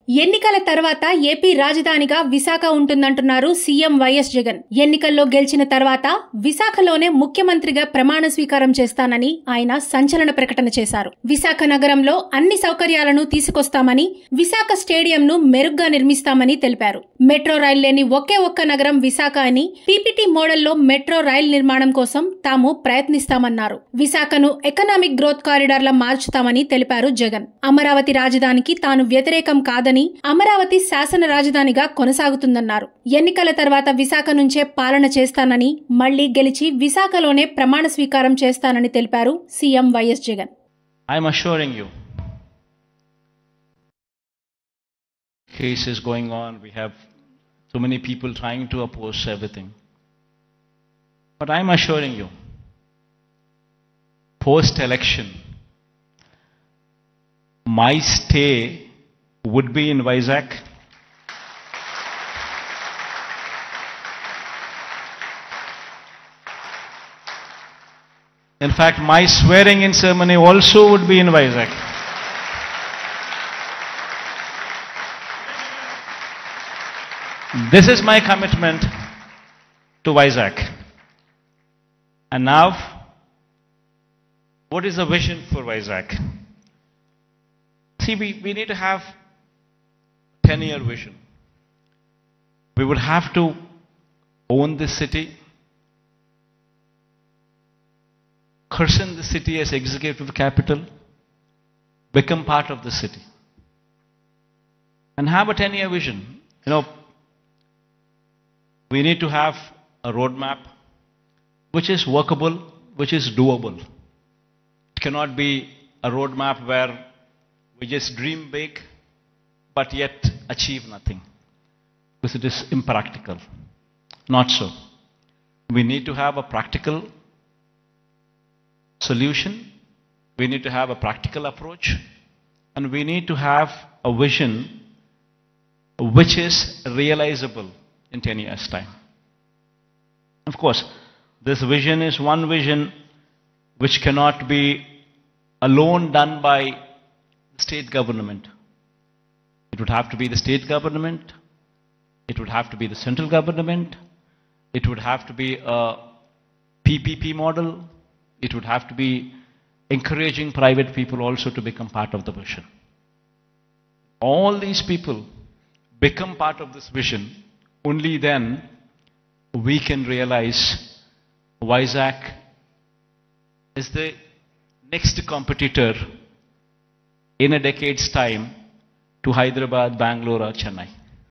ఎన్నికల తర్వాత ఏపీ రాజధానిగా విశాఖ ఉంటుందంటున్నారు సీఎం వైఎస్ జగన్. ఎన్నికల్లో గెలిచిన తర్వాత విశాఖలోనే ముఖ్యమంత్రిగా ప్రమాణ స్వీకారం చేస్తానని ఆయన సంచలన ప్రకటన చేశారు. విశాఖ నగరంలో అన్ని సౌకర్యాలను తీసుకొస్తామని, విశాఖ స్టేడియంను మెరుగ్గా నిర్మిస్తామని తెలిపారు. మెట్రో రైలు లేని ఒకే ఒక్క నగరం విశాఖ అని, పీపీటీ మోడల్లో మెట్రో రైలు నిర్మాణం కోసం తాము ప్రయత్నిస్తామన్నారు. విశాఖను ఎకనామిక్ గ్రోత్ కారిడార్లా మార్చుతామని తెలిపారు జగన్. అమరావతి రాజధానికి తాను వ్యతిరేకం కాదని, అమరావతి శాసన రాజధానిగా కొనసాగుతుందన్నారు. ఎన్నికల తర్వాత విశాఖ నుంచే పాలన చేస్తానని, మళ్లీ గెలిచి విశాఖలోనే ప్రమాణ స్వీకారం చేస్తానని తెలిపారు CM YS Jagan. I'm assuring you, case is going on. We have so many people trying to oppose everything. But I'm assuring you, post-election, my stay would be in Vizag. In fact, my swearing in ceremony also would be in Vizag. This is my commitment to Vizag. And now, what is the vision for Vizag? See, we need to have 10-year vision. We would have to own this city, christen the city as executive capital, become part of the city, and have a 10-year vision. You know, we need to have a roadmap which is workable, which is doable. It cannot be a roadmap where we just dream big but yet achieve nothing, because it is impractical. Not so. We need to have a practical solution, we need to have a practical approach, and we need to have a vision which is realizable in 10 years' time. Of course, this vision is one vision which cannot be alone done by the state government. It would have to be the state government, it would have to be the central government, it would have to be a PPP model, it would have to be encouraging private people also to become part of the vision. All these people become part of this vision, only then we can realize Vizag is the next competitor in a decade's time to Hyderabad, Bangalore or Chennai.